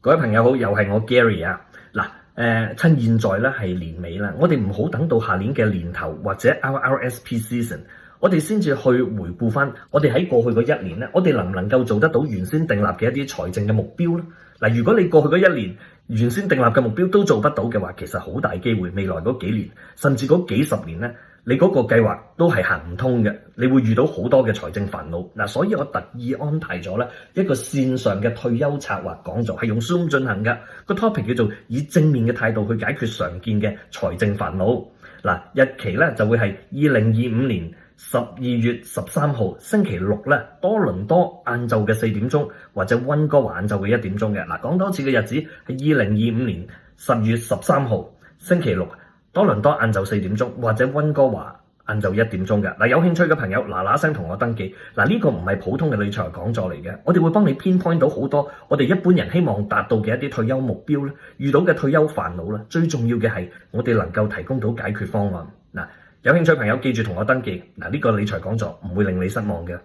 各位朋友好，又係我 Gary 啊！嗱，趁現在咧係年尾啦，我哋唔好等到下年嘅年頭或者 RRSP season，我哋先至去回顧翻我哋喺過去嗰一年咧，我哋能唔能夠做得到原先訂立嘅一啲財政嘅目標咧？嗱，如果你過去嗰一年原先訂立嘅目標都做不到嘅話，其實好大機會未來嗰幾年甚至嗰幾十年咧，你嗰個計劃都係行唔通嘅，你會遇到好多嘅財政煩惱。嗱，所以我特意安排咗咧一個線上嘅退休策劃講座，係用 Zoom 進行嘅。個 topic 叫做以正面嘅態度去解決常見嘅財政煩惱。嗱，日期咧就會係2025年12月13號星期六咧，多倫多晏晝嘅4點鐘，或者溫哥華晏晝嘅1點鐘嘅。嗱，講多次嘅日子係2025年10月13號星期六，多倫多晏晝4點鐘，或者溫哥華晏晝1點鐘嘅。嗱，有興趣嘅朋友嗱嗱聲同我登記。嗱，呢個唔係普通嘅理財講座嚟嘅，我哋會幫你 pinpoint 到好多我哋一般人希望達到嘅一啲退休目標咧，遇到嘅退休煩惱咧，最重要嘅係我哋能夠提供到解決方案。嗱，有興趣朋友記住同我登記。嗱，呢個理財講座唔會令你失望嘅。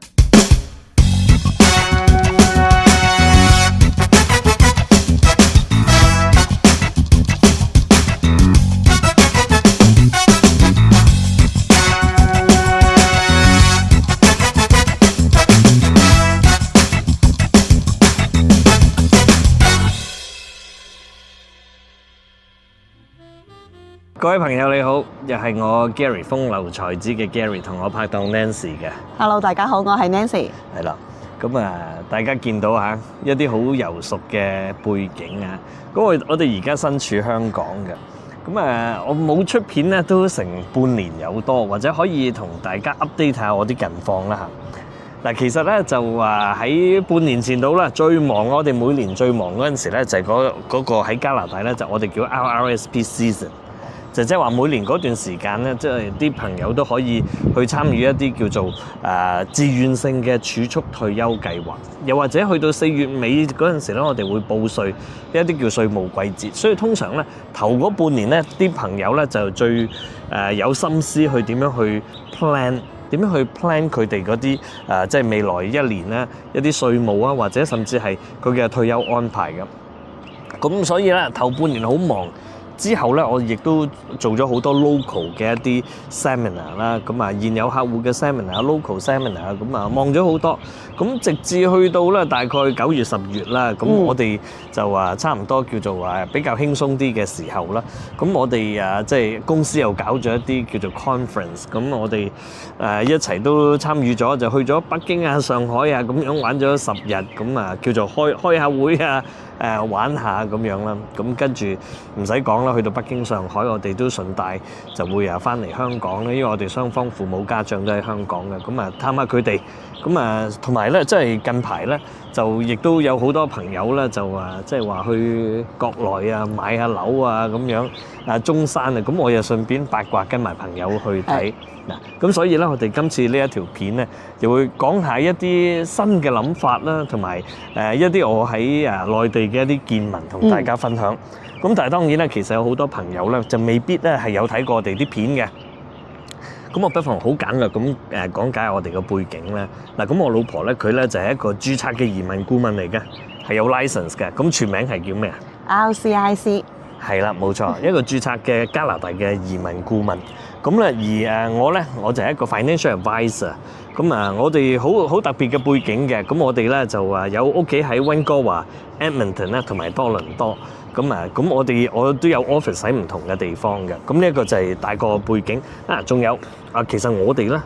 各位朋友你好，又係我 Gary 風流才子嘅 Gary 同我拍檔 Nancy 嘅。Hello， 大家好，我係 Nancy。係啦，咁大家見到一啲好柔熟嘅背景啊。咁我哋而家身處香港嘅，咁我冇出片咧都成半年有多，或者可以同大家 update 下我啲近況啦嚇。嗱，其實咧就話喺半年前到啦，最忙我哋每年最忙嗰陣時咧就係嗰個喺加拿大咧就我哋叫 RRSP season。就即係話每年嗰段時間咧，即係啲朋友都可以去參與一啲叫做自願性嘅儲蓄退休計劃，又或者去到4月尾嗰陣時咧，我哋會報稅，一啲叫稅務季節。所以通常咧頭嗰半年咧，啲朋友咧就最有心思去點樣去 plan 佢哋嗰啲即係未來一年咧一啲稅務啊，或者甚至係佢嘅退休安排嘅。咁所以咧頭半年好忙。之後咧，我亦都做咗好多 local 嘅一啲 seminar 啦，咁現有客戶嘅 seminar、local seminar， 咁望咗好多，咁直至去到咧大概9月10月啦，咁我哋就差唔多叫做比較輕鬆啲嘅時候啦，咁我哋即係公司又搞咗一啲叫做 conference， 咁我哋一齊都參與咗，就去咗北京啊、上海啊咁樣玩咗10日，咁叫做開下會啊。玩下咁樣啦，咁跟住唔使講啦，去到北京、上海，我哋都順帶就會翻嚟香港咧，因為我哋雙方父母家長都喺香港嘅，咁探下佢哋，咁同埋咧，即係近排咧，就亦都有好多朋友咧，就即係話去國內買下樓啊咁樣，中山啊，咁我又順便八卦跟埋朋友去睇。嗱，咁所以咧，我哋今次呢一條片咧，就會講下一啲新嘅諗法啦，同埋一啲我喺內地嘅一啲見聞同大家分享。咁但係當然咧，其實有好多朋友咧，就未必咧係有睇過我哋啲片嘅。咁我不妨好簡略咁講解我哋嘅背景咧。嗱，咁我老婆咧，佢咧就係一個註冊嘅移民顧問嚟嘅，係有 license 嘅。咁全名係叫咩啊？RCIC。係啦，冇錯，一個註冊嘅加拿大嘅移民顧問。咁咧，而我咧，我就係一個 financial advisor。咁我哋好特別嘅背景嘅。咁我哋咧就有屋企喺溫哥華、Edmonton 咧，同埋多倫多。咁我都有 office 喺唔同嘅地方嘅。咁呢一個就係大個背景。仲有其實我哋咧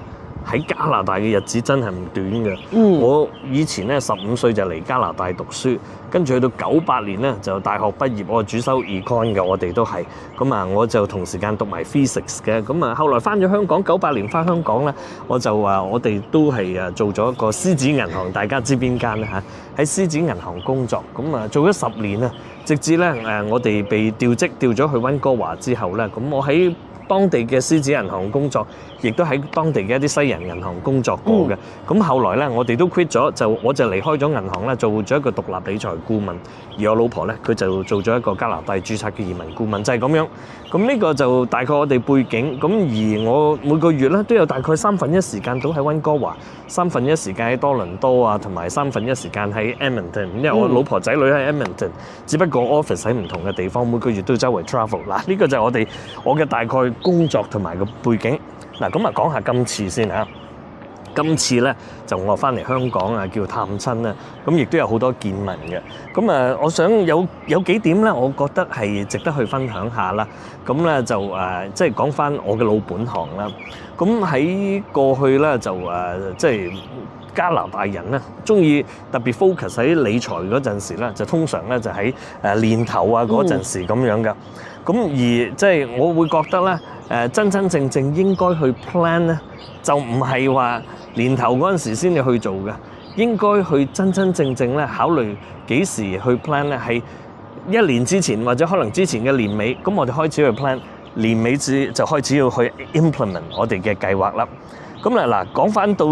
喺加拿大嘅日子真係唔短嘅。我以前咧15歲就嚟加拿大讀書，跟住去到98年咧就大學畢業，我主修 econ 嘅，我哋都係。咁我就同時間讀埋 physics 嘅。咁後來翻咗香港，98年翻香港咧，我就我哋都係做咗一個獅子銀行，大家知邊間咧嚇？喺獅子銀行工作，咁做咗10年啊，直至咧我哋被調咗去溫哥華之後咧，咁我喺當地嘅獅子銀行工作，亦都喺當地嘅一啲西人銀行工作過嘅。咁後來咧，我哋都 quit 咗，我就離開咗銀行咧，做咗一個獨立理財顧問。而我老婆咧，佢就做咗一個加拿大註冊嘅移民顧問，就係咁樣。咁呢個就大概我哋背景。咁而我每個月咧都有大概1/3時間都喺溫哥華，1/3時間喺多倫多啊，同埋1/3時間喺 Edmonton。因為我老婆仔女喺 Edmonton，只不過 office 喺唔同嘅地方，每個月都周圍 travel。嗱，呢個就係我嘅大概工作同埋個背景。嗱，咁啊講下今次先嚇。今次咧就我翻嚟香港啊，叫探親啦，咁亦都有好多見聞嘅。咁啊，我想有幾點咧，我覺得係值得去分享下啦。咁咧就即係講翻我嘅老本行啦。咁喺過去咧就即係加拿大人咧，中意特別 focus 喺理財嗰陣時咧，就通常咧就喺年頭啊嗰陣時咁樣噶。咁而即係我會覺得咧，真真正正應該去 plan 咧，就唔係話年頭嗰陣時先至去做嘅，應該去真真正正咧考慮幾時去 plan 咧，係1年之前或者可能之前嘅年尾，咁我哋開始去 plan， 年尾就開始要去 implement 我哋嘅計劃啦。咁嗱，講翻到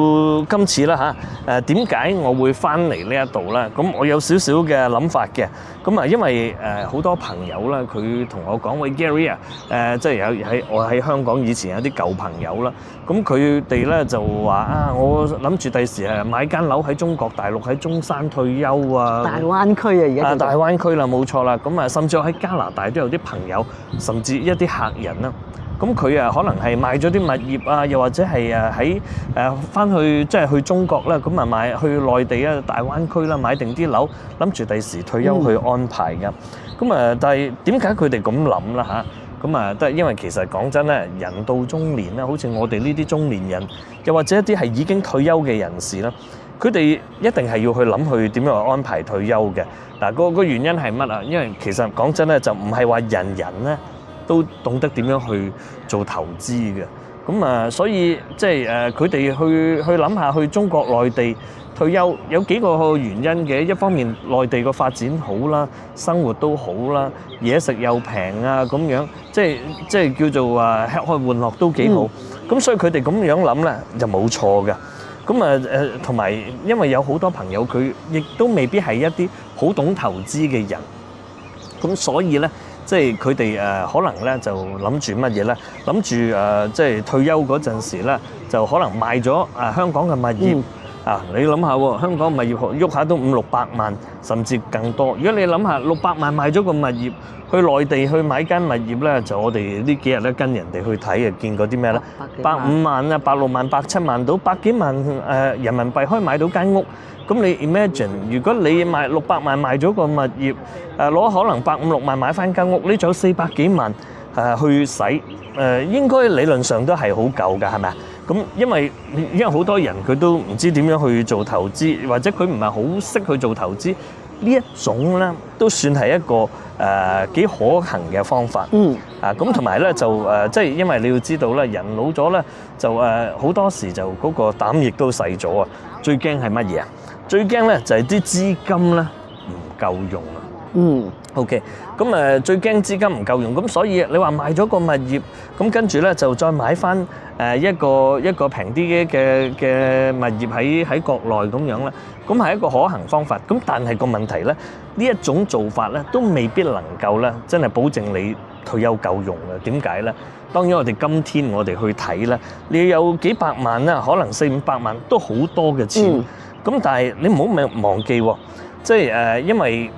今次啦嚇，點解我會翻嚟呢一度咧？咁我有少少嘅諗法嘅。咁啊，因為好多朋友啦，佢同我講：喂 Gary 啊，即係我喺香港以前有啲舊朋友啦。咁佢哋咧就話啊，我諗住第時買間樓喺中國大陸喺中山退休啊。大灣區啊，而家大灣區啦，冇錯啦。咁啊，甚至我喺加拿大都有啲朋友，甚至一啲客人啦。咁佢可能係買咗啲物業啊，又或者係喺翻去即係去中國啦，咁啊買去內地啊大灣區啦，買定啲樓，諗住第時退休去安排㗎。咁但係點解佢哋咁諗啦嚇？咁都係因為其實講真咧，人到中年啦，好似我哋呢啲中年人，又或者一啲係已經退休嘅人士啦，佢哋一定係要去諗去點樣去安排退休嘅。嗱，個原因係乜啊？因為其實講真咧，就唔係話人人咧都懂得點樣去做投資嘅，咁所以即係佢哋去諗下去中國內地退休有幾個原因嘅。一方面內地個發展好啦，生活都好啦，嘢食又平啊，咁樣即係叫做吃喝玩樂都幾好。咁所以佢哋咁樣諗咧就冇錯嘅。咁同埋因為有好多朋友佢亦都未必係一啲好懂投資嘅人，咁所以咧。即係佢哋可能咧就諗住乜嘢咧？諗住即係退休嗰陣時咧，就可能賣咗香港嘅物業。你諗下喎，香港物業喐下都500-600萬，甚至更多。如果你諗下600萬賣咗個物業，去內地去買間物業咧，就我哋呢幾日咧跟人哋去睇見過啲咩咧？150萬啊，160萬、170萬到100幾萬人民幣可以買到間屋。咁你 imagine， 如果你賣600萬賣咗個物業，攞可能150-6萬買翻間屋，你仲有400幾萬去使，應該理論上都係好夠㗎，係咪啊？咁因為好多人佢都唔知點樣去做投資，或者佢唔係好識去做投資，呢一種咧都算係一個幾可行嘅方法。咁同埋咧就即係因為你要知道咧，人老咗咧就好多時就嗰個膽亦都細咗啊！最驚係乜嘢啊？最驚咧就係啲資金咧唔夠用啊。OK， 咁最驚資金唔夠用，咁所以你話買咗個物業，咁跟住咧就再買翻一個平啲嘅物業喺國內咁樣咧，咁係一個可行方法。咁但係個問題咧，呢一種做法咧都未必能夠咧真係保證你退休夠用嘅。點解咧？當然我哋今天我哋去睇咧，你有幾百萬啦，可能400-500萬都好多嘅錢。咁但係你唔好忘記喎，即係因為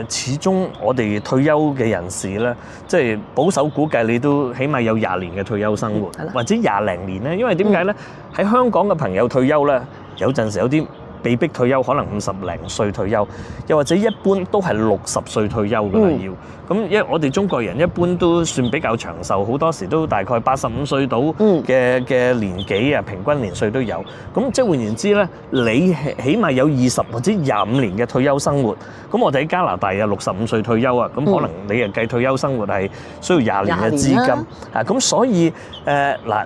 始終我哋退休嘅人士咧，即係保守估計你都起碼有20年嘅退休生活，或者20零年咧。因為點解咧？喺香港嘅朋友退休咧，有陣時有啲被逼退休，可能50零歲退休，又或者一般都係60歲退休㗎啦要。咁因為我哋中國人一般都算比較長壽，好多時都大概85歲到嘅年紀啊，平均年歲都有。咁即係換言之咧，你起碼有20或者25年嘅退休生活。咁我哋喺加拿大有65歲退休啊，咁可能你計退休生活係需要20年嘅資金咁所以嗱，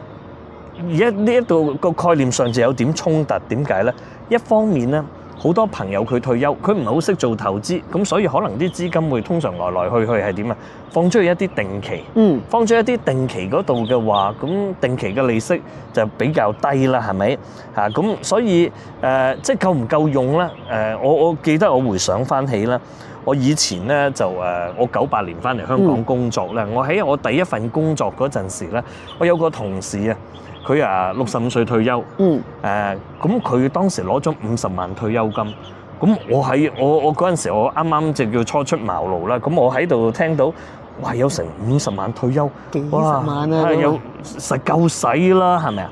而家呢一度個概念上就有點衝突。點解咧？一方面咧，好多朋友佢退休，佢唔係好識做投資，咁所以可能啲資金會通常來來去去係點啊？放出去一啲定期，放咗一啲定期嗰度嘅話，咁定期嘅利息就比較低啦，係咪？嚇咁所以即係夠唔夠用咧？我記得我回想翻起啦，我以前咧就我98年翻嚟香港工作咧，我喺我第一份工作嗰陣時咧，我有個同事啊。佢65歲退休，咁佢當時攞咗50萬退休金，咁我嗰陣時我啱啱就叫初出茅廬啦，咁我喺度聽到，哇有成50萬退休，幾十萬啊，有實夠使啦，係咪啊？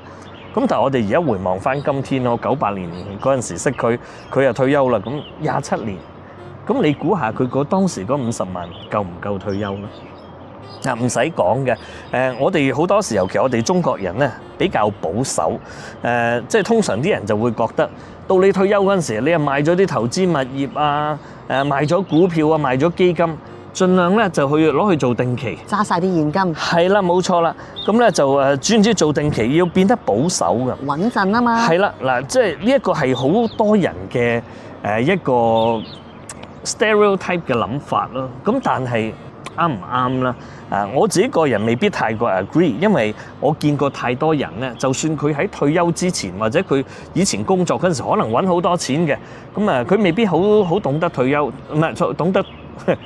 咁但係我哋而家回望翻今天，我98年嗰陣時識佢，佢又退休啦，咁27年，咁你估下佢當時嗰50萬夠唔夠退休咧？唔使講嘅，我哋好多時尤其我哋中國人咧比較保守，即係通常啲人就會覺得，到你退休嗰陣時，你又賣咗啲投資物業啊，賣咗股票啊，賣咗基金，盡量咧就去攞去做定期，揸晒啲現金。係啦，冇錯啦，咁咧就專注做定期，要變得保守嘅，穩陣啊嘛。係啦，嗱，即係呢一個係好多人嘅一個 stereotype 嘅諗法咯。咁但係啱唔啱啦？我自己個人未必太過 agree， 因為我見過太多人咧，就算佢喺退休之前或者佢以前工作嗰陣時，可能揾好多錢嘅，咁佢未必好懂得退休，唔係懂得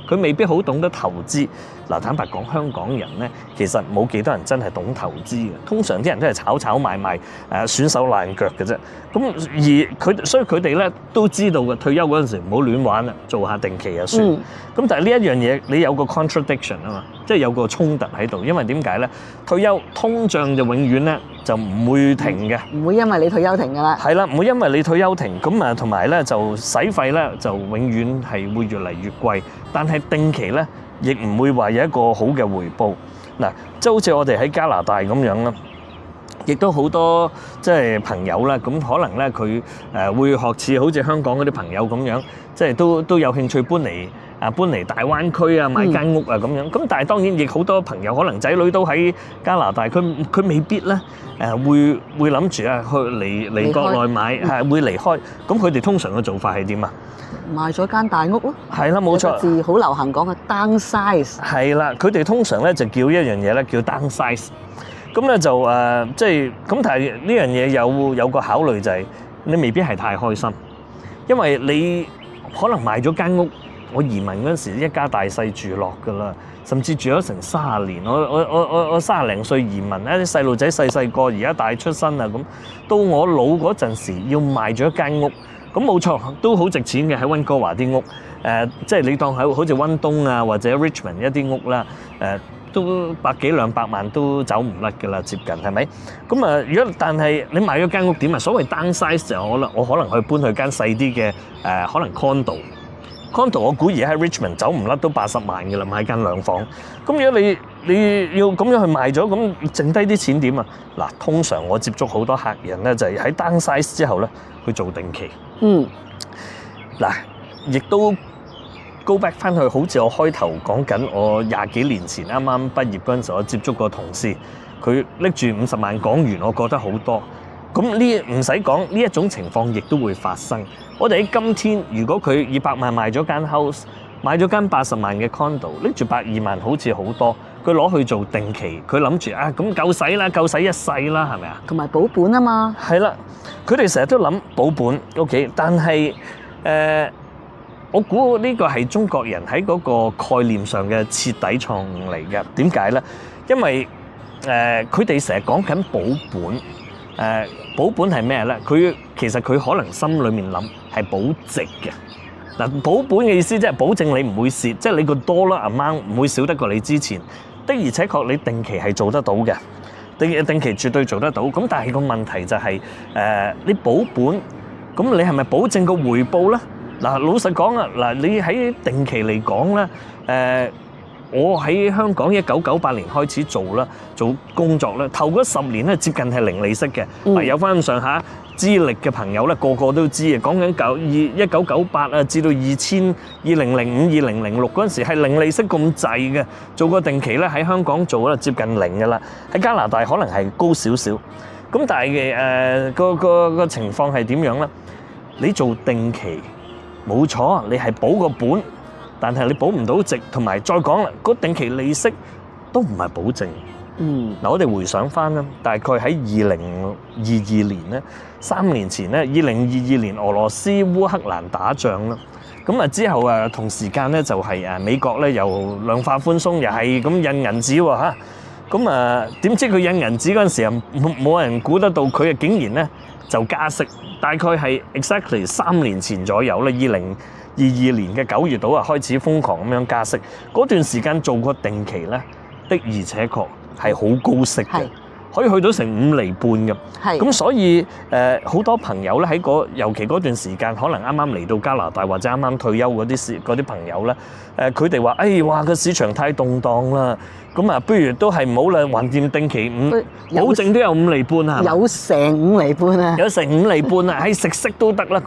佢未必好懂得投資。嗱，坦白講，香港人咧其實冇幾多人真係懂投資嘅，通常啲人都係炒買賣，損手爛腳嘅啫。咁所以佢哋咧都知道嘅，退休嗰陣時唔好亂玩啦，做下定期就算。咁但係呢一樣嘢，你有個 contradiction 啊嘛，即係有個衝突喺度。因為點解咧？退休通脹就永遠咧就唔會停嘅，唔會因為你退休停㗎啦。係啦，唔會因為你退休停。咁同埋咧就使費咧就永遠係會越嚟越貴。但係定期咧，亦唔會話有一個好嘅回報。嗱，即係好似我哋喺加拿大咁樣啦，亦都好多即係朋友啦，咁可能咧佢會學似好似香港嗰啲朋友咁樣，即係都有興趣搬嚟大灣區啊，買間屋啊咁樣。咁但係當然亦好多朋友可能仔女都喺加拿大，佢未必咧會諗住去嚟國內買，會離開。咁佢哋通常嘅做法係點啊？賣咗間大屋咯，係啦，冇錯，有個字好流行講嘅 downsize。係啦，佢哋通常咧就叫一樣嘢咧叫 downsize。咁咧就即係咁，但係呢樣嘢有個考慮就係你未必係太開心，因為你可能賣咗間屋，我移民嗰陣時一家大細住落㗎啦，甚至住咗成30年。我30零歲移民，啲細路仔細個，而家大出身啦，咁到我老嗰陣時要賣咗一間屋。咁冇錯，都好值錢嘅，喺溫哥華啲屋，即係你當喺好似溫東啊或者 Richmond 一啲屋啦，都100幾200萬都走唔甩㗎啦，接近係咪？咁如果但係你買咗間屋點啊？所謂 downsize 就我可能去搬去間細啲嘅可能 condo 我估而家喺 Richmond 走唔甩都80萬㗎啦，買間2房。咁如果你要咁樣去賣咗，咁剩低啲錢點啊？嗱，通常我接觸好多客人咧，就係喺 downsize 之後咧去做定期。嗱，亦都 go back 翻去，好似我開頭講緊，我20幾年前啱啱畢業嗰陣時，我接觸個同事，佢拎住50萬港元，我覺得好多。咁呢唔使講，呢一種情況亦都會發生。我哋喺今天，如果佢200萬賣咗間 house， 買咗間80萬嘅 condo， 拎住120萬好似好多，佢攞去做定期，佢諗住咁夠使啦，夠使一世啦，係咪啊？同埋保本啊嘛。係啦，佢哋成日都諗保本 ，OK， 但係我估呢個係中國人喺嗰個概念上嘅徹底錯誤嚟嘅。點解咧？因為佢哋成日講緊保本，保本係咩咧？其實佢可能心裏面諗係保值嘅。嗱，保本嘅意思即係保證你唔會蝕，即係你個dollar amount唔會少得過你之前。的而且確你定期係做得到嘅，定期絕對做得到。咁但係個問題就係你保本，咁你係咪保證個回報咧？嗱，老實講啊，嗱，你喺定期嚟講咧，我喺香港1998年開始做工作咧，頭嗰10年咧接近係零利息嘅，有翻咁上下資歷嘅朋友咧，個個都知嘅。講緊1998至到2005、2006嗰陣時係零利息咁滯嘅，做個定期咧喺香港做咧接近0嘅啦，喺加拿大可能係高少少。咁但係個情況係點樣咧？你做定期冇錯，你係保個本，但係你保唔到值，同埋再講啦，嗰定期利息都唔係保證。嗱，我哋回想翻啦，大概喺2022年咧，3年前咧，2022年俄羅斯烏克蘭打仗啦，咁啊之後啊同時間咧就係美國咧又量化寬鬆，又係咁印銀紙喎嚇，咁啊點知佢印銀紙嗰陣時啊冇人估得到佢啊竟然咧就加息，大概係 exactly 3年前左右啦，2022年嘅9月度啊開始瘋狂咁樣加息，嗰段時間做過定期咧的而且確係好高息嘅，可以去到成5厘半嘅。咁所以好多朋友咧尤其嗰段時間，可能啱啱嚟到加拿大或者啱啱退休嗰啲朋友咧，佢哋話：哇個市場太動盪啦，咁啊不如都係唔好啦，還掂定期保證都有5厘半啊，有成5厘半啊，有成5厘半啊，食息都得啦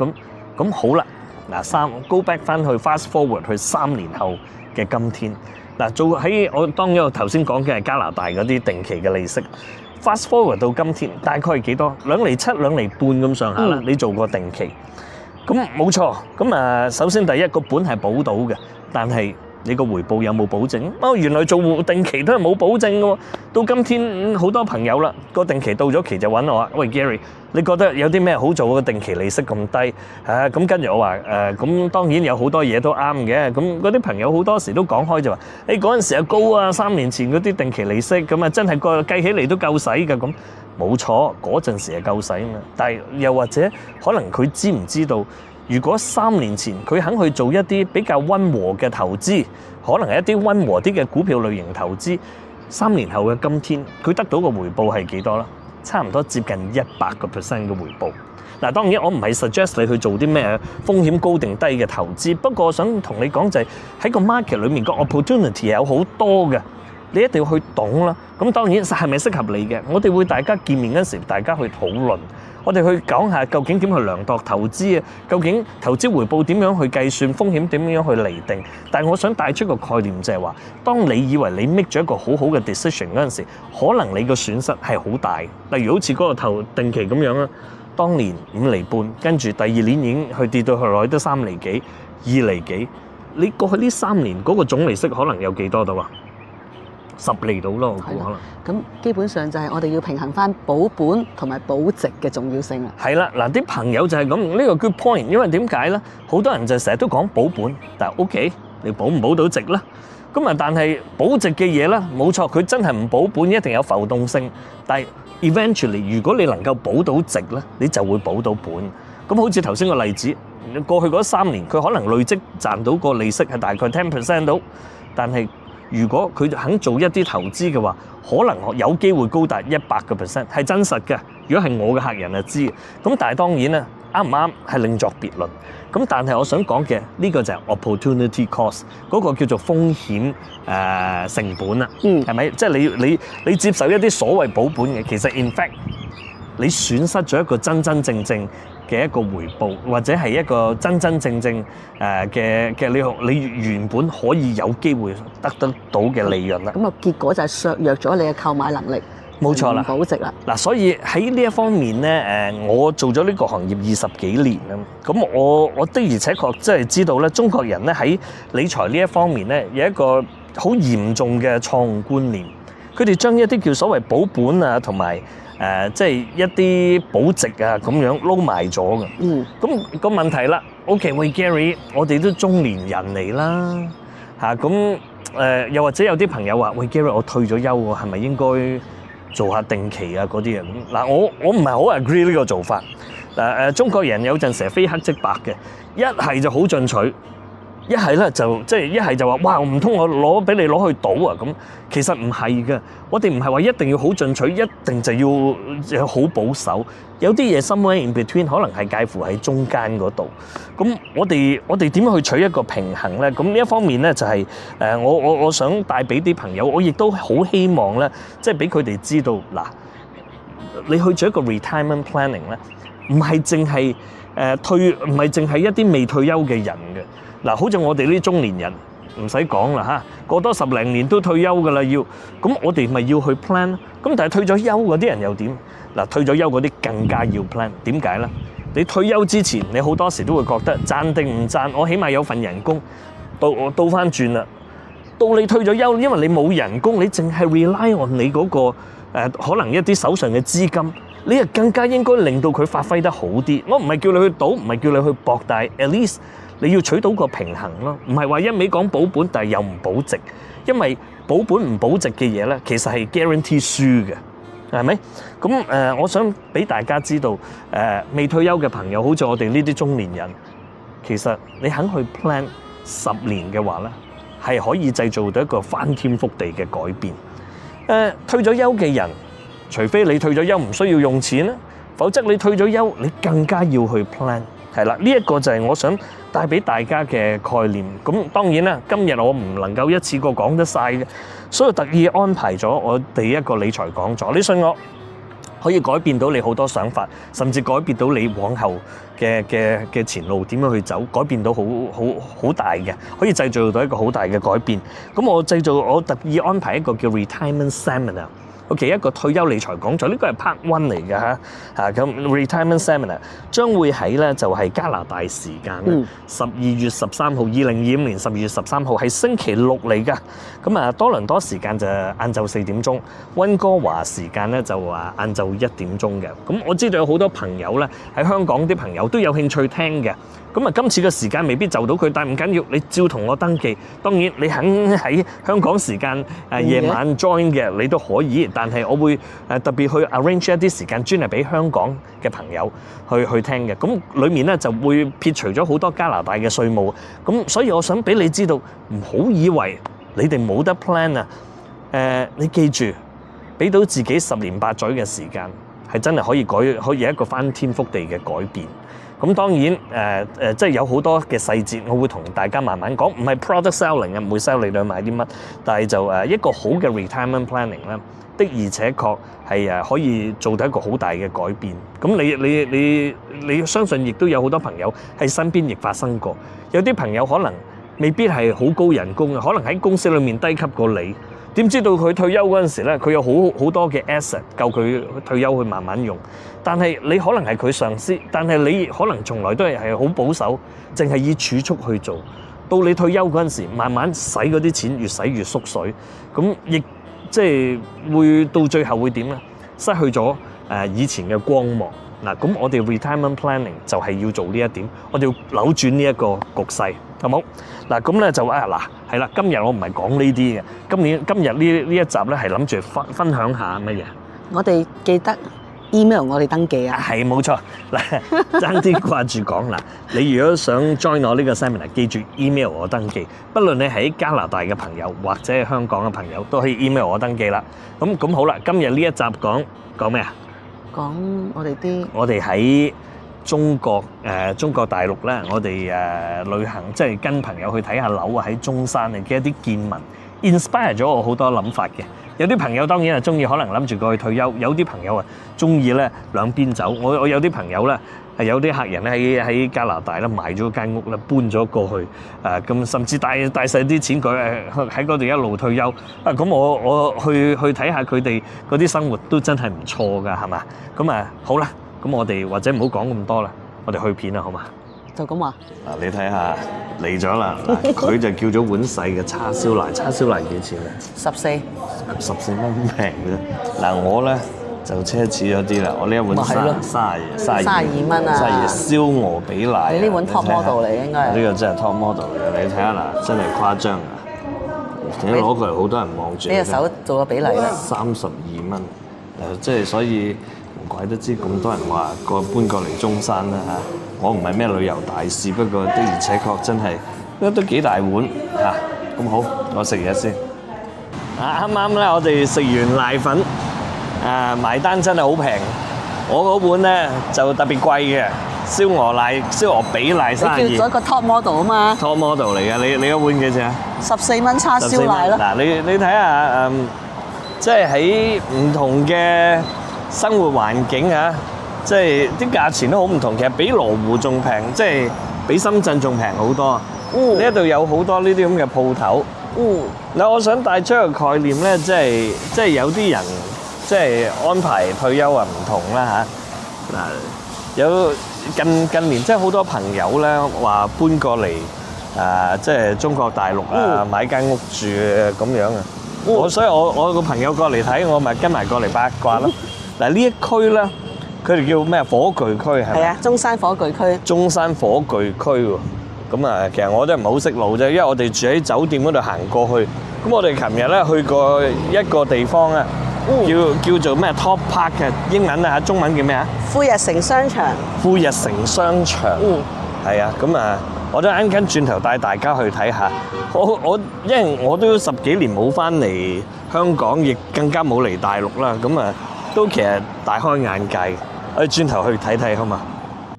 咁好啦。嗱，go back 翻去 fast forward 去3年後嘅今天。嗱，做喺我當然我頭先講嘅係加拿大嗰啲定期嘅利息 ，fast forward 到今天大概係幾多？2厘7、2厘半咁上下啦。你做過定期，咁冇錯。咁首先第一個本係保到嘅，但係你個回報有冇保證？原來做定期都係冇保證嘅喎。到今天好多朋友啦，個定期到咗期就揾我話：喂 Gary，你覺得有啲咩好做？個定期利息咁低，咁跟住我話咁當然有好多嘢都啱嘅。咁嗰啲朋友好多時都講開就話：嗰陣時啊高啊，3年前嗰啲定期利息咁啊，真係計起嚟都夠使㗎。咁冇錯，嗰陣時係夠使啊嘛。但係又或者可能佢知唔知道？如果3年前佢肯去做一啲比較溫和嘅投資，可能係一啲溫和啲嘅股票類型投資，3年後嘅今天，佢得到個回報係幾多啦？差唔多接近100% 嘅回報。嗱，當然我唔係 suggest 你去做啲咩風險高定低嘅投資，不過我想同你講就係喺個 market 裏面個 opportunity 有好多嘅，你一定要去懂啦。咁當然係咪適合你嘅？我哋會大家見面嗰時，大家去討論。我哋去講下究竟點去量度投資啊？究竟投資回報點樣去計算，風險點樣去釐定？但係我想帶出個概念就係話，當你以為你 make 咗一個好好嘅 decision 嗰陣時，可能你個損失係好大。例如好似嗰個投定期咁樣啦，當年5厘半，跟住第2年已經去跌到去落去得3厘幾、2厘幾。你過去呢3年嗰個總利息可能有幾多到啊？10厘到咯，我估可能。咁基本上就係我哋要平衡翻保本同埋保值嘅重要性啦。係啦，嗱啲朋友就係咁，呢個 good point。因為點解咧？好多人就成日都講保本，但係 OK，你保唔保到值咧？咁啊，但係保值嘅嘢咧，冇錯，佢真係唔保本，一定有浮動性。但係 eventually，如果你能夠保到值咧，你就會保到本。咁好似頭先個例子，過去嗰3年，佢可能累積賺到個利息係大概 10% 到，但係如果佢肯做一啲投資嘅話，可能有機會高達100%，係真實嘅。如果係我嘅客人就知，咁但係當然啦，啱唔啱係另作別論。咁但係我想講嘅呢個就係 opportunity cost，嗰個叫做風險成本啦，係咪？即係你接受一啲所謂保本嘅，其實 in fact 你損失咗一個真真正正嘅一個回報，或者係一個真真正正嘅你原本可以有機會得到嘅利潤啦。咁個結果就係削弱咗你嘅購買能力。冇錯啦，保值啦。嗱，所以喺呢一方面咧，我做咗呢個行業20幾年啦，咁我的而且確真係知道咧，中國人咧喺理財呢一方面咧有一個好嚴重嘅錯誤觀念，佢哋將一啲叫所謂保本啊，同埋即係一啲保值啊咁樣撈埋咗嘅。咁個問題啦 ，OK， 喂 Gary，我哋都中年人嚟啦，咁又或者有啲朋友話，喂 Gary，我退咗休喎，係咪應該做下定期啊嗰啲啊？嗱，我唔係好 agree 呢個做法。中國人有陣時係非黑即白嘅，一係就好進取。一係咧就即係一係就話哇，唔通我俾你攞去賭啊咁？其實唔係嘅，我哋唔係話一定要好進取，一定就要好保守。有啲嘢 somewhere in between，可能係介乎喺中間嗰度。咁我哋點樣去取一個平衡咧？咁呢一方面咧就係我想帶俾啲朋友，我亦都好希望咧，即係俾佢哋知道嗱，你去做一個 retirement planning 咧，唔係淨係唔係淨係一啲未退休嘅人嘅。嗱，好似我哋呢啲中年人唔使講啦嚇，過多10零年都退休噶啦要，咁我哋咪要去 plan。咁但係退咗休嗰啲人又點？嗱，退咗休嗰啲更加要 plan。點解咧？你退休之前，你好多時都會覺得賺定唔賺，我起碼有份人工。倒翻轉啦，到你退咗休，因為你冇人工，你淨係 rely on 你嗰個可能一啲手上嘅資金，你係更加應該令到佢發揮得好啲。我唔係叫你去賭，唔係叫你去博，但係 at least 你要取到個平衡咯，唔係話一味講保本，但係又唔保值，因為保本唔保值嘅嘢咧，其實係 guarantee 輸嘅。係咪？咁我想俾大家知道，未退休嘅朋友，好似我哋呢啲中年人，其實你肯去 plan 10年嘅話咧，係可以製造到一個翻天覆地嘅改變。退咗休嘅人，除非你退咗休唔需要用錢啦，否則你退咗休，你更加要去 plan。係啦，呢一個就係我想帶俾大家嘅概念。咁當然啦，今日我唔能夠一次過講得晒嘅，所以特意安排咗我哋一個理財講座。你信我，可以改變到你好多想法，甚至改變到你往後嘅前路點樣去走，改變到好大嘅，可以製造到一個好大嘅改變。咁我特意安排一個叫 Retirement Seminar。OK， 一個退休理財講座，呢個係 Part 1嚟嘅嚇。咁 Retirement Seminar 將會喺咧就係加拿大時間12月13號，2025年12月13號係星期六嚟㗎。咁多倫多時間就晏晝4點鐘，溫哥華時間咧就話晏晝1點鐘嘅。咁我知道有好多朋友咧喺香港啲朋友都有興趣聽嘅。咁今次嘅時間未必就到佢，但係唔緊要，你照同我登記。當然你肯喺香港時間夜晚 join 嘅，你都可以。但係我會特別去 arrange 一啲時間專係俾香港嘅朋友去聽嘅。咁裡面咧就會撇除咗好多加拿大嘅稅務。咁所以我想俾你知道，唔好以為你哋冇得 plan 啊。你記住，俾到自己10年8載嘅時間，係真係可以一個翻天覆地嘅改變。咁當然即係有好多嘅細節，我會同大家慢慢講，唔係 product selling 啊，唔會 sell 你去買啲乜，但係就一個好嘅 retirement planning 咧，的而且確係可以做到一個好大嘅改變。咁你相信亦都有好多朋友喺身邊亦發生過，有啲朋友可能未必係好高人工嘅，可能喺公司裏面低級過你。點知道佢退休嗰陣時咧，佢有好多嘅 asset 夠佢退休去慢慢用。但係你可能係佢上司，但係你可能從來都係好保守，淨係以儲蓄去做。到你退休嗰陣時，慢慢使嗰啲錢越使越縮水，咁亦即係會到最後會點咧？失去咗以前嘅光芒。嗱，咁我哋 retirement planning 就係要做呢一點，我哋要扭轉呢一個局勢，好冇？嗱，咁咧就係啦，今日我唔係講呢啲嘅，今日呢一集咧係諗住分享下乜嘢？我哋記得 email 我哋登記啊。係冇錯，嗱，爭啲掛住講啦。你如果想 join 我呢個 seminar， 記住 email 我登記。不論你喺加拿大嘅朋友或者係香港嘅朋友，都可以 email 我登記啦。咁好啦，今日呢一集講咩啊？講我哋喺中國大陸咧，我哋旅行，即係跟朋友去睇下樓啊，喺中山嘅一啲見聞 ，inspire 咗我好多諗法嘅。有啲朋友當然係中意，可能諗住過去退休；有啲朋友啊中意咧兩邊走。我有啲朋友咧係有啲客人咧喺加拿大咧買咗間屋咧，搬咗過去咁甚至帶曬啲錢佢喺嗰度一路退休。咁我去睇下佢哋嗰啲生活都真係唔錯㗎，係嘛？咁好啦，咁我哋或者唔好講咁多啦，我哋去片啦，好嘛？就咁話。嗱，你睇下嚟咗啦，佢就叫咗碗細嘅叉燒奶，叉燒奶幾錢啊？14蚊平嘅啫。嗱，我咧就奢侈咗啲啦，我呢一碗32蚊啊！32燒鵝比奶。你呢碗 top model 嚟應該係。呢個真係 top model 嚟嘅，你睇下嗱，真係誇張啊！你攞佢嚟好多人望住。你隻手做個比例啦。32蚊，即係所以唔怪得知咁多人話搬過嚟中山啦嚇。我唔係咩旅遊大使，不過的而且確真係都幾大碗嚇。咁好，我食嘢先。啱啱咧，我哋食完瀨粉，埋單真係好平。我嗰碗咧就特別貴嘅，燒鵝比奶32。你叫咗個 top model 啊嘛？top model 嚟嘅，你嗰碗幾錢啊？14蚊叉燒奶咯。嗱，你睇下即係喺唔同嘅生活環境啊。即係啲價錢都好唔同，其實比羅湖仲平，即係比深圳仲平好多。呢一度有好多呢啲咁嘅鋪頭。嗱，我想帶出個概念咧，即係有啲人即係安排退休啊唔同啦嚇。嗱，近年即係好多朋友咧話搬過嚟即係中國大陸啊，買間屋住咁樣啊。所以我個朋友過嚟睇，我咪跟埋過嚟八卦咯。嗱呢一區咧，佢哋叫咩火炬區係咪？係啊，中山火炬區。中山火炬區喎。咁啊，其實我都唔係好識路啫，因為我哋住喺酒店嗰度行過去。咁我哋琴日咧去過一個地方啊，叫做咩 Top Park 嘅，英文啊，中文叫咩啊？富日城商場。富日城商場。係啊，咁啊，我都啱跟轉頭帶大家去睇下。因為我都10幾年冇翻嚟香港，亦更加冇嚟大陸啦。咁啊，都其實大開眼界。我哋轉頭去睇睇好嘛？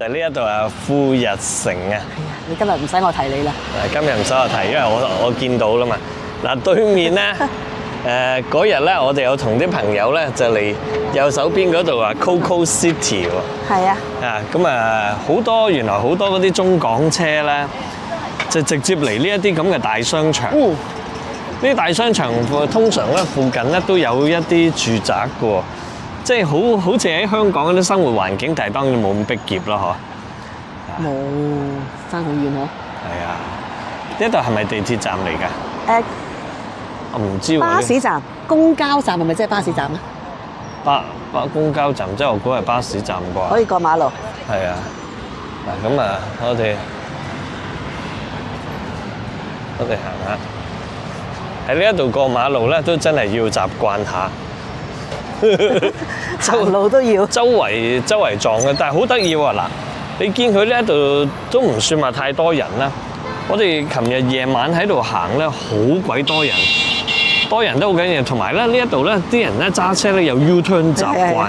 呢一度啊，富日城啊。係啊，你今日唔使我提你啦。今日唔使我提，因為我見到啦嘛。嗱，對面咧，嗰日咧，我哋有同啲朋友咧就嚟右手邊嗰度啊 Coco City 喎。係啊。咁好多原來好多嗰啲中港車咧，就直接嚟呢一啲咁嘅大商場。呢啲大商場通常咧附近咧都有一啲住宅嘅喎，即係好似喺香港嗰啲生活環境，但係當然冇咁逼仄啦，嗬。冇，爭好遠嗬。係啊，呢度係咪地鐵站嚟㗎？我唔知喎。巴士站、公交站係咪即係巴士站啊？公交站即係我估係巴士站啩。可以過馬路。係啊。嗱咁啊，我哋行下。喺呢一度過馬路咧，都真係要習慣下。行路都要。周圍撞嘅，但係好得意喎！嗱，你見佢呢一度都唔算話太多人啦。我哋琴日夜晚喺度行咧，好鬼多人。多人都好緊要，同埋咧呢一度咧啲人咧揸車咧有 U-turn 習慣。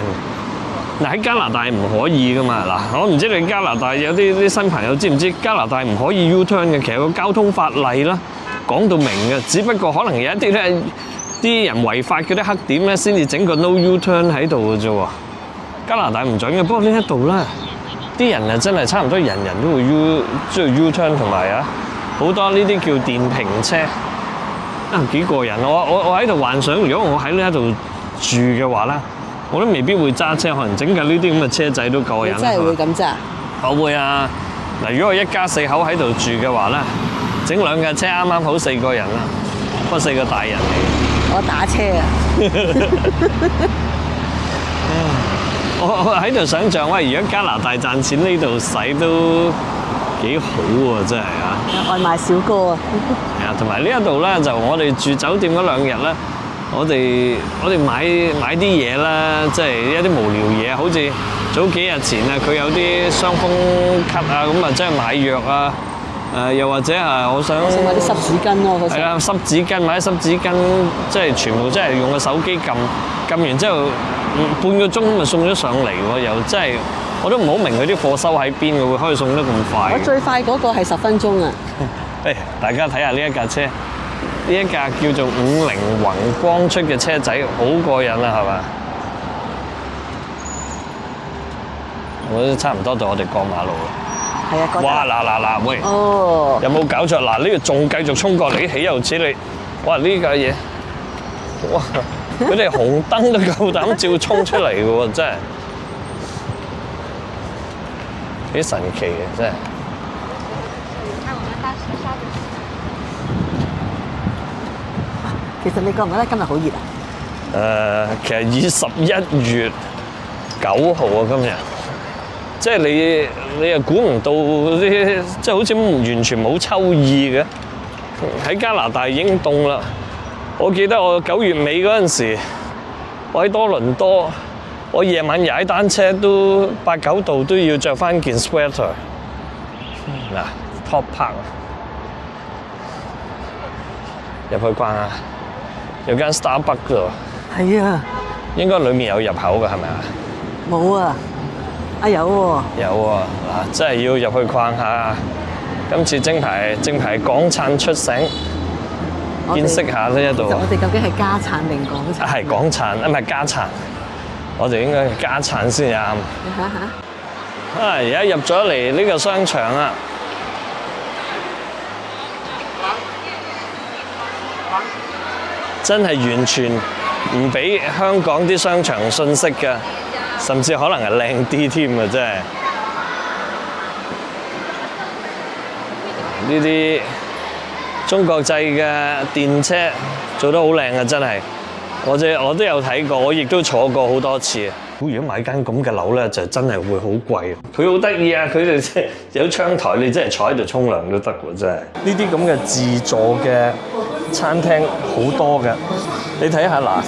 嗱喺加拿大唔可以噶嘛。嗱，我唔知你加拿大有啲新朋友知唔知加拿大唔可以 U-turn 嘅？其實個交通法例啦講到明嘅，只不過可能有一啲咧啲人違法嗰啲黑點咧，先至整個 no U-turn 喺度嘅啫喎。加拿大唔準嘅，不過呢一度咧啲人啊真係差唔多人人都會 U-turn 同埋啊好多呢啲叫電瓶車。幾過癮！我喺度幻想，如果我喺呢一度住嘅話咧，我都未必會揸車，可能整緊呢啲咁嘅車仔都夠癮。你真係會咁揸？我會啊！嗱，如果我一家4口喺度住嘅話咧，整2架車啱啱好4個人啦，不過4個大人嚟。我打車啊！我喺度想像，喂，如果加拿大賺錢呢度使都幾好喎，真係啊！外賣小哥啊！係啊，同埋呢一度咧，就我哋住酒店嗰2日咧，我哋買啲嘢啦，即係一啲無聊嘢，好似早幾日前啊，佢有啲傷風咳啊，咁啊，即係買藥啊，又或者係我想買啲濕紙巾咯，係啊，濕紙巾買啲濕紙巾，即係全部即係用個手機撳完之後，半個鐘咪送咗上嚟喎，又真係。我都唔好明佢啲貨收喺邊嘅，會可以送得咁快。我最快嗰個係10分鐘啊！誒，大家睇下呢一架車，呢一架叫做50宏光出嘅車仔，好過癮啊，係嘛？我都差唔多到我哋過馬路啦。係啊，哇！嗱，喂！哦！有冇搞錯？嗱，呢個仲繼續衝過嚟，豈有此理！哇！呢架嘢，哇！佢哋紅燈都夠膽照衝出嚟嘅喎，真係。幾神奇嘅真係。其實你覺唔覺得今日好熱啊？其實21月9號啊，今日，即係你又估唔到啲，即係好似完全冇秋意嘅。喺加拿大已經凍啦。我記得我9月尾嗰陣時，我喺多倫多。我夜晚踩單車都8、9度都要着翻件 sweater。嗱 ，Top Park 入去逛下，有間 Starbucks 㗎喎。係啊。應該裡面有入口㗎，係咪啊？冇啊。有喎。有喎，嗱，真係要入去逛下。今次正牌港燦出城，見識下呢一度。其實我哋究竟係家燦定港燦？係港燦，唔係家燦。我哋應該家產先啱。而家入咗嚟呢個商場啊，真係完全唔比香港啲商場遜色㗎，甚至可能係靚啲添啊！真係。啲中國製嘅電車做得好靚啊！真係，我都有睇過，我亦都坐過好多次。如果買間咁嘅樓咧，就真係會好貴。佢好得意啊！佢哋即係有窗台，你真係坐喺度沖涼都得喎！真係呢啲咁嘅自助嘅餐廳好多嘅，你睇下嗱，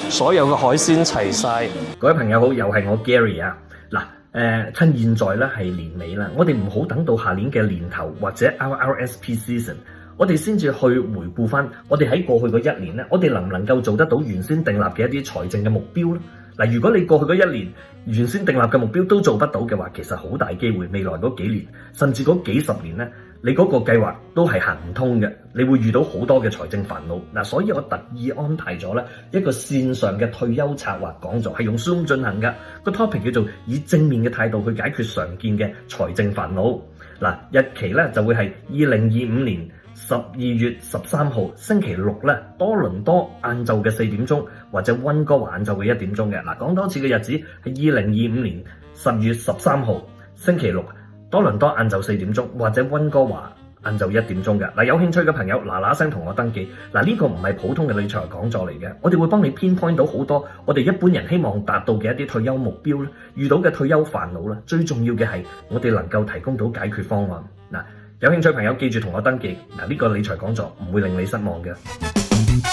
所有嘅海鮮齊晒。各位朋友好，又係我 Gary 啊！嗱，趁現在咧係年尾啦，我哋唔好等到下年嘅年頭或者 RRSP season， 我哋先至去回顧翻我哋喺過去嗰一年咧，我哋能唔能夠做得到原先訂立嘅一啲財政嘅目標咧？嗱，如果你過去嗰一年原先訂立嘅目標都做不到嘅話，其實好大機會未來嗰幾年甚至嗰幾十年咧，你嗰個計劃都係行唔通嘅，你會遇到好多嘅財政煩惱。嗱，所以我特意安排咗咧一個線上嘅退休策劃講座，係用 Zoom 進行嘅，個 topic 叫做以正面嘅態度去解決常見嘅財政煩惱。嗱，日期咧就會係2025年12月13號星期六咧，多倫多晏晝嘅4點鐘，或者溫哥華晏晝嘅1點鐘嘅。嗱，講多次嘅日子係2025年10月13號星期六，多倫多晏晝4點鐘，或者溫哥華晏晝1點鐘嘅。嗱，有興趣嘅朋友嗱嗱聲同我登記。嗱，呢個唔係普通嘅理財講座嚟嘅，我哋會幫你pinpoint到好多我哋一般人希望達到嘅一啲退休目標咧，遇到嘅退休煩惱咧，最重要嘅係我哋能夠提供到解決方案。嗱，有興趣朋友記住同我登記。嗱，呢個理財講座唔會令你失望嘅。